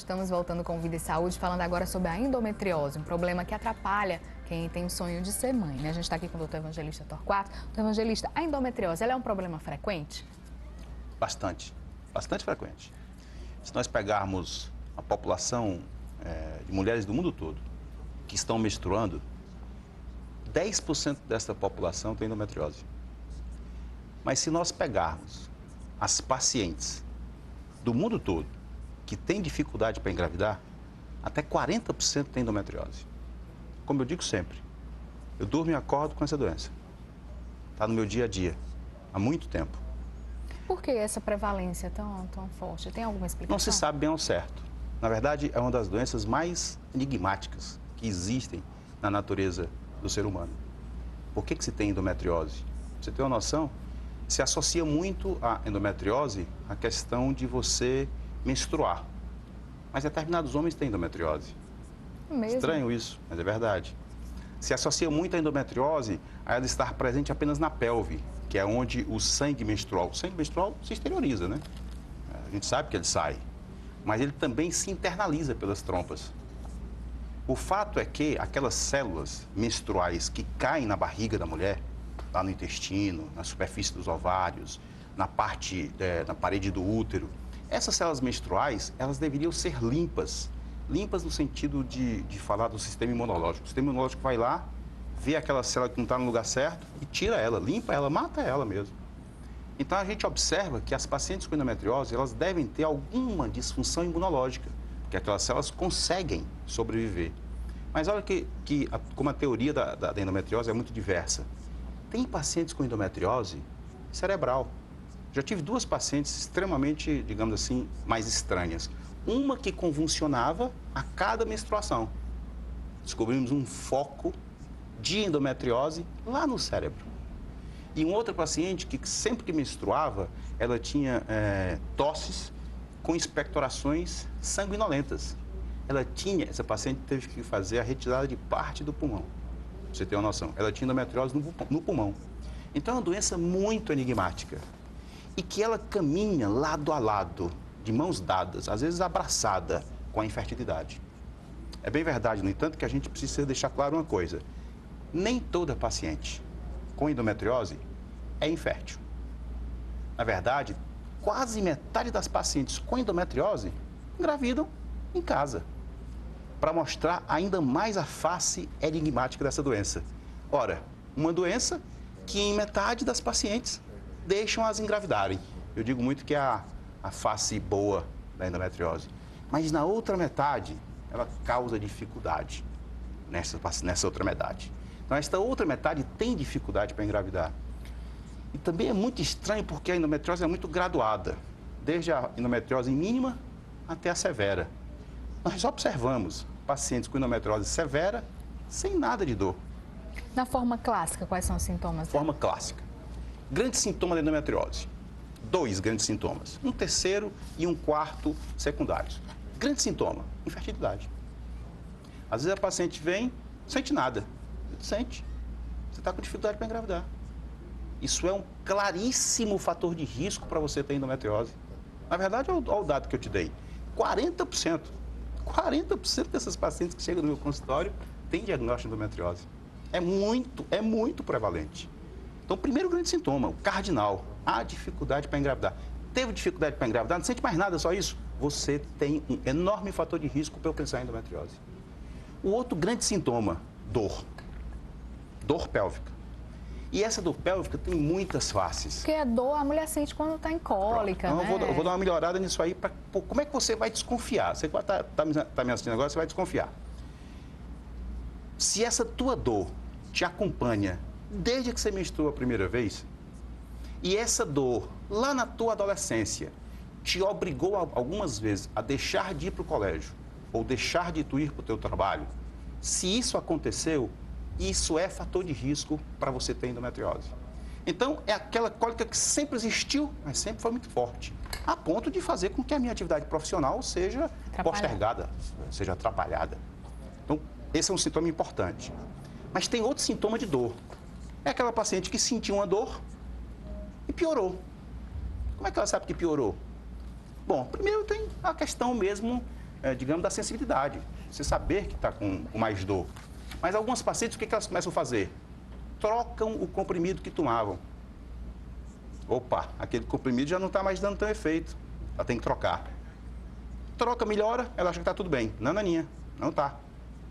Estamos voltando com Vida e Saúde, falando agora sobre a endometriose, um problema que atrapalha quem tem o sonho de ser mãe, né? A gente está aqui com o doutor Evangelista Torquato. Doutor Evangelista, a endometriose, ela é um problema frequente? Bastante frequente. Se nós pegarmos a população de mulheres do mundo todo que estão menstruando, 10% dessa população tem endometriose. Mas se nós pegarmos as pacientes do mundo todo que têm dificuldade para engravidar, até 40% tem endometriose. Como eu digo sempre, eu durmo e acordo com essa doença. Está no meu dia a dia, há muito tempo. Por que essa prevalência tão forte? Tem alguma explicação? Não se sabe bem ao certo. Na verdade, é uma das doenças mais enigmáticas que existem na natureza do ser humano. Por que se tem endometriose? Pra você ter uma noção, se associa muito a endometriose à questão de você menstruar. Mas determinados homens têm endometriose. Mesmo? Estranho isso, mas é verdade. Se associa muito a endometriose a ela estar presente apenas na pelve, que é onde o sangue menstrual se exterioriza, né? A gente sabe que ele sai, mas ele também se internaliza pelas trompas. O fato é que aquelas células menstruais que caem na barriga da mulher, lá no intestino, na superfície dos ovários, na parede do útero, essas células menstruais, elas deveriam ser limpas. Limpas no sentido de falar do sistema imunológico. O sistema imunológico vai lá, vê aquela célula que não está no lugar certo e tira ela, limpa ela, mata ela mesmo. Então a gente observa que as pacientes com endometriose, elas devem ter alguma disfunção imunológica, porque aquelas células conseguem sobreviver. Mas olha como a teoria da endometriose é muito diversa. Tem pacientes com endometriose cerebral. Já tive duas pacientes extremamente, digamos assim, mais estranhas. Uma que convulsionava a cada menstruação. Descobrimos um foco de endometriose lá no cérebro. E um outro paciente que sempre que menstruava, ela tinha tosses com expectorações sanguinolentas. Essa paciente teve que fazer a retirada de parte do pulmão. Pra você ter uma noção, ela tinha endometriose no pulmão. Então é uma doença muito enigmática e que ela caminha lado a lado, de mãos dadas, às vezes abraçada com a infertilidade. É bem verdade, no entanto, que a gente precisa deixar claro uma coisa. Nem toda paciente com endometriose é infértil. Na verdade, quase metade das pacientes com endometriose engravidam em casa, para mostrar ainda mais a face enigmática dessa doença. Ora, uma doença que em metade das pacientes deixam-as engravidarem. Eu digo muito que é a face boa da endometriose. Mas na outra metade, ela causa dificuldade nessa outra metade. Então, esta outra metade tem dificuldade para engravidar. E também é muito estranho porque a endometriose é muito graduada, desde a endometriose mínima até a severa. Nós observamos pacientes com endometriose severa sem nada de dor. Na forma clássica, quais são os sintomas? Forma clássica. Grande sintoma da endometriose. 2 grandes sintomas. Um terceiro e um quarto secundários. Grande sintoma, infertilidade. Às vezes a paciente vem, não sente nada. Não sente. Você está com dificuldade para engravidar. Isso é um claríssimo fator de risco para você ter endometriose. Na verdade, olha o dado que eu te dei. 40% dessas pacientes que chegam no meu consultório têm diagnóstico de endometriose. É muito prevalente. Então, o primeiro grande sintoma, o cardinal, a dificuldade para engravidar. Teve dificuldade para engravidar, não sente mais nada, só isso? Você tem um enorme fator de risco para alcançar a endometriose. O outro grande sintoma, dor. Dor pélvica. E essa dor pélvica tem muitas faces. Porque a dor a mulher sente quando está em cólica, então, né? Eu vou dar uma melhorada nisso aí. Como é que você vai desconfiar? Você que está me assistindo agora, você vai desconfiar. Se essa tua dor te acompanha desde que você menstrua a primeira vez, e essa dor, lá na tua adolescência, te obrigou algumas vezes a deixar de ir para o colégio, ou deixar de ir para o teu trabalho, se isso aconteceu, isso é fator de risco para você ter endometriose. Então, é aquela cólica que sempre existiu, mas sempre foi muito forte, a ponto de fazer com que a minha atividade profissional seja postergada, seja atrapalhada. Então, esse é um sintoma importante. Mas tem outro sintoma de dor. É aquela paciente que sentiu uma dor e piorou. Como é que ela sabe que piorou? Bom, primeiro tem a questão mesmo digamos, da sensibilidade. Você saber que está com mais dor. Mas algumas pacientes, o que elas começam a fazer? Trocam o comprimido que tomavam. Opa, aquele comprimido já não está mais dando tão efeito. Ela tem que trocar. Troca, melhora, ela acha que está tudo bem. Não, naninha, não está.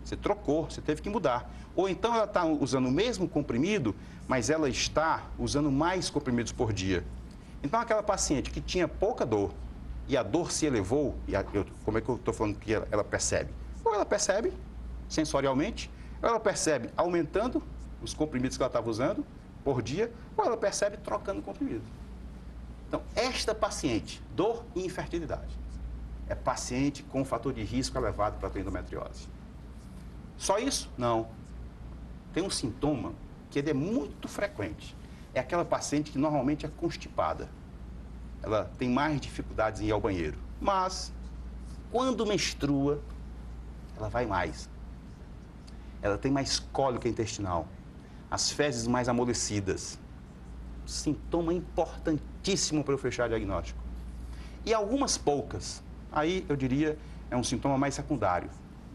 Você trocou, você teve que mudar. Ou então ela está usando o mesmo comprimido, mas ela está usando mais comprimidos por dia. Então aquela paciente que tinha pouca dor e a dor se elevou, como é que eu estou falando que ela percebe? Ou ela percebe sensorialmente, ou ela percebe aumentando os comprimidos que ela estava usando por dia, ou ela percebe trocando o comprimido. Então, esta paciente, dor e infertilidade, é paciente com fator de risco elevado para ter endometriose. Só isso? Não. Tem um sintoma que ele é muito frequente. É aquela paciente que normalmente é constipada. Ela tem mais dificuldades em ir ao banheiro. Mas, quando menstrua, ela vai mais. Ela tem mais cólica intestinal. As fezes mais amolecidas. Sintoma importantíssimo para eu fechar o diagnóstico. E algumas poucas, aí eu diria, é um sintoma mais secundário.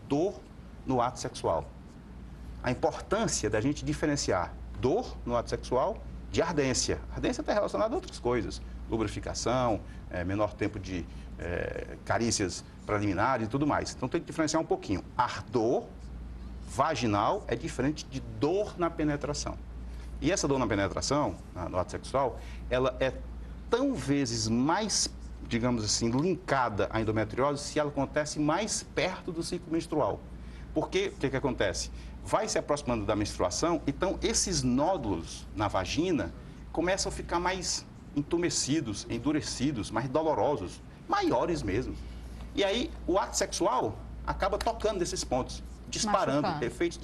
Dor no ato sexual. A importância da gente diferenciar dor no ato sexual de ardência. Ardência está relacionada a outras coisas. Lubrificação, menor tempo de carícias preliminares e tudo mais. Então tem que diferenciar um pouquinho. Ardor vaginal é diferente de dor na penetração. E essa dor na penetração, no ato sexual, ela é tão vezes mais, digamos assim, linkada à endometriose se ela acontece mais perto do ciclo menstrual. Porque o que acontece? Vai se aproximando da menstruação, então esses nódulos na vagina começam a ficar mais entumecidos, endurecidos, mais dolorosos, maiores mesmo. E aí o ato sexual acaba tocando nesses pontos, disparando, efeito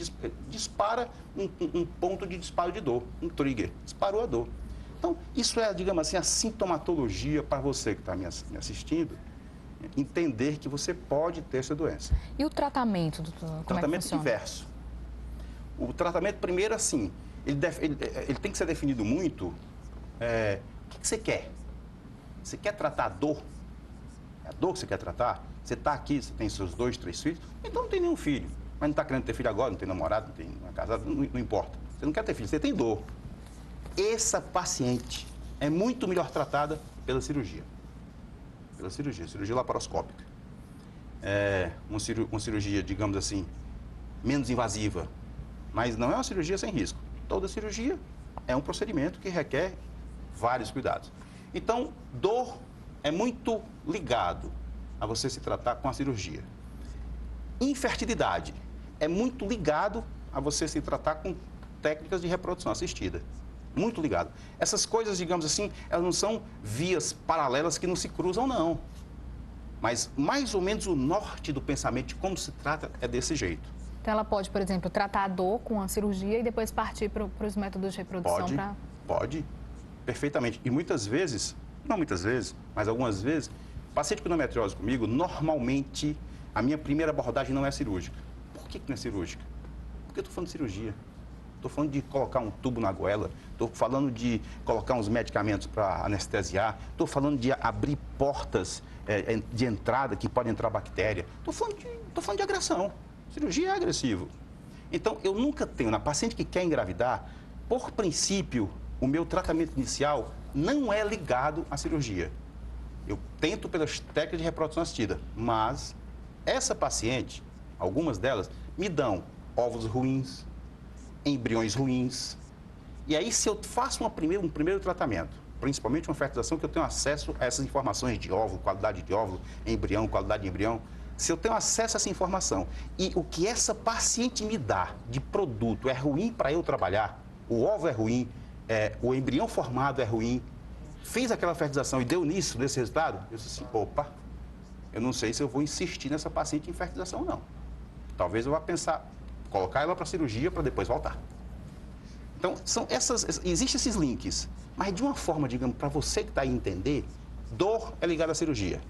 dispara um ponto de disparo de dor, um trigger, disparou a dor. Então, isso é, digamos assim, a sintomatologia para você que está me assistindo, entender que você pode ter essa doença. E o tratamento, doutor? Como tratamento é que funciona? diverso. O tratamento, primeiro, assim, ele tem que ser definido muito, o que você quer? Você quer tratar a dor? É a dor que você quer tratar? Você está aqui, você tem seus 2, 3 filhos, então não tem nenhum filho. Mas não está querendo ter filho agora, não tem namorado, não tem casado, não importa. Você não quer ter filho, você tem dor. Essa paciente é muito melhor tratada pela cirurgia. Pela cirurgia laparoscópica. Uma cirurgia, digamos assim, menos invasiva, mas não é uma cirurgia sem risco. Toda cirurgia é um procedimento que requer vários cuidados. Então, dor é muito ligado a você se tratar com a cirurgia. Infertilidade é muito ligado a você se tratar com técnicas de reprodução assistida. Muito ligado. Essas coisas, digamos assim, elas não são vias paralelas que não se cruzam, não. Mas mais ou menos o norte do pensamento de como se trata é desse jeito. Então ela pode, por exemplo, tratar a dor com a cirurgia e depois partir para os métodos de reprodução? Pode, perfeitamente. E muitas vezes, não muitas vezes, mas algumas vezes, paciente com endometriose comigo, normalmente a minha primeira abordagem não é cirúrgica. Por que não é cirúrgica? Porque eu estou falando de cirurgia. Estou falando de colocar um tubo na goela, estou falando de colocar uns medicamentos para anestesiar, estou falando de abrir portas de entrada que pode entrar bactéria. Estou falando de agressão. Cirurgia é agressivo. Então, eu nunca tenho, na paciente que quer engravidar, por princípio, o meu tratamento inicial não é ligado à cirurgia. Eu tento pelas técnicas de reprodução assistida, mas essa paciente, algumas delas, me dão óvulos ruins, embriões ruins. E aí, se eu faço um primeiro tratamento, principalmente uma fertilização, que eu tenho acesso a essas informações de óvulo, qualidade de óvulo, embrião, qualidade de embrião, se eu tenho acesso a essa informação e o que essa paciente me dá de produto é ruim para eu trabalhar, o óvulo é ruim, o embrião formado é ruim, fiz aquela fertilização e deu nesse resultado, eu disse assim, opa, eu não sei se eu vou insistir nessa paciente em fertilização ou não. Talvez eu vá pensar, colocar ela para cirurgia para depois voltar. Então, existem esses links, mas de uma forma, digamos, para você que está aí entender, dor é ligada à cirurgia.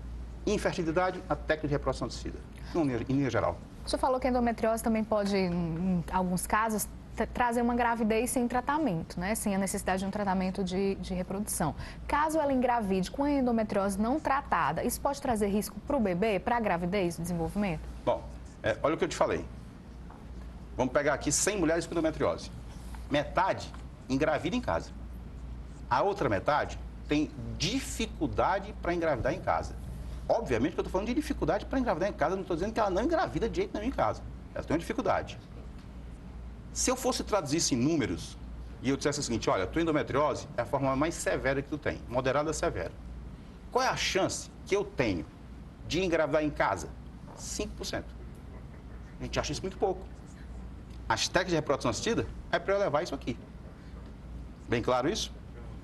Infertilidade, a técnica de reprodução assistida, em linha geral. O senhor falou que a endometriose também pode, em alguns casos, trazer uma gravidez sem tratamento, né? Sem a necessidade de um tratamento de reprodução. Caso ela engravide com a endometriose não tratada, isso pode trazer risco para o bebê, para a gravidez, desenvolvimento? Bom, olha o que eu te falei. Vamos pegar aqui 100 mulheres com endometriose. Metade engravida em casa. A outra metade tem dificuldade para engravidar em casa. Obviamente que eu estou falando de dificuldade para engravidar em casa, não estou dizendo que ela não engravida de jeito nenhum em casa. Ela tem uma dificuldade. Se eu fosse traduzir isso em números e eu dissesse o seguinte, olha, a tua endometriose é a forma mais severa que tu tem, moderada a severa. Qual é a chance que eu tenho de engravidar em casa? 5%. A gente acha isso muito pouco. As técnicas de reprodução assistida é para eu levar isso aqui. Bem claro isso?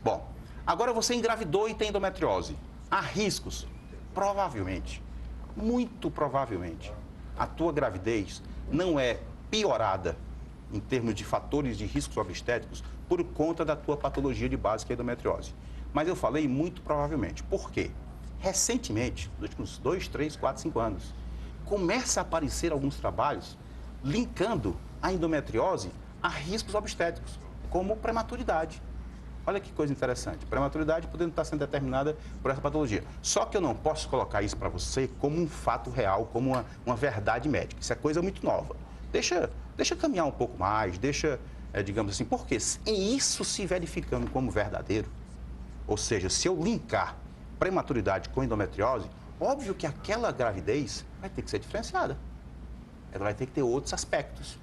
Bom, agora você engravidou e tem endometriose. Há riscos? Provavelmente, muito provavelmente, a tua gravidez não é piorada em termos de fatores de riscos obstétricos por conta da tua patologia de base, que é a endometriose. Mas eu falei muito provavelmente. Por quê? Recentemente, nos últimos 2, 3, 4, 5 anos, começa a aparecer alguns trabalhos linkando a endometriose a riscos obstétricos, como prematuridade. Olha que coisa interessante. Prematuridade podendo estar sendo determinada por essa patologia. Só que eu não posso colocar isso para você como um fato real, como uma verdade médica. Isso é coisa muito nova. Deixa caminhar um pouco mais, digamos assim, porque isso se verificando como verdadeiro, ou seja, se eu linkar prematuridade com endometriose, óbvio que aquela gravidez vai ter que ser diferenciada. Ela vai ter que ter outros aspectos.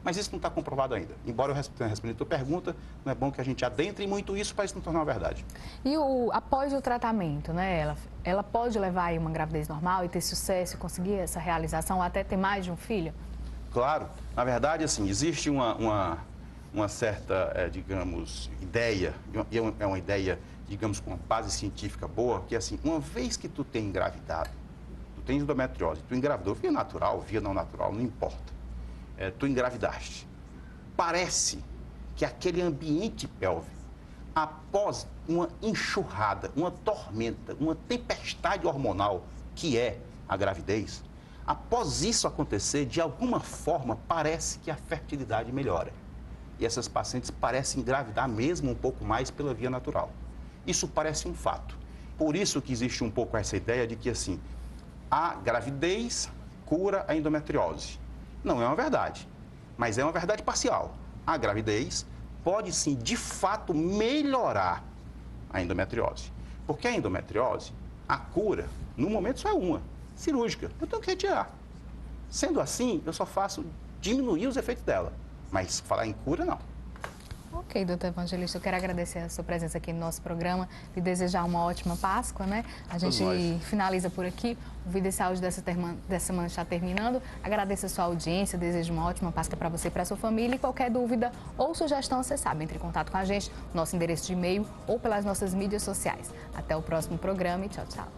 Mas isso não está comprovado ainda. Embora eu tenha respondido a tua pergunta, não é bom que a gente adentre muito isso para isso não tornar uma verdade. E após o tratamento, né? Ela pode levar aí uma gravidez normal e ter sucesso e conseguir essa realização, até ter mais de um filho? Claro. Na verdade, assim, existe uma certa, digamos, ideia, e é uma ideia, digamos, com uma base científica boa, que assim, uma vez que tu tem engravidado, tu tens endometriose, tu engravidou, via natural, via não natural, não importa. Tu engravidaste. Parece que aquele ambiente pélvico, após uma enxurrada, uma tormenta, uma tempestade hormonal, que é a gravidez, após isso acontecer, de alguma forma, parece que a fertilidade melhora. E essas pacientes parecem engravidar mesmo um pouco mais pela via natural. Isso parece um fato. Por isso que existe um pouco essa ideia de que, assim, a gravidez cura a endometriose. Não é uma verdade, mas é uma verdade parcial. A gravidez pode sim, de fato, melhorar a endometriose. Porque a endometriose, a cura, no momento só é uma, cirúrgica. Eu tenho que retirar. Sendo assim, eu só faço diminuir os efeitos dela. Mas falar em cura, não. Ok, doutor Evangelista, eu quero agradecer a sua presença aqui no nosso programa e desejar uma ótima Páscoa, né? A gente finaliza por aqui. O Vida e Saúde dessa semana está terminando. Agradeço a sua audiência, desejo uma ótima Páscoa para você e para a sua família. E qualquer dúvida ou sugestão, você sabe, entre em contato com a gente, nosso endereço de e-mail ou pelas nossas mídias sociais. Até o próximo programa e tchau, tchau.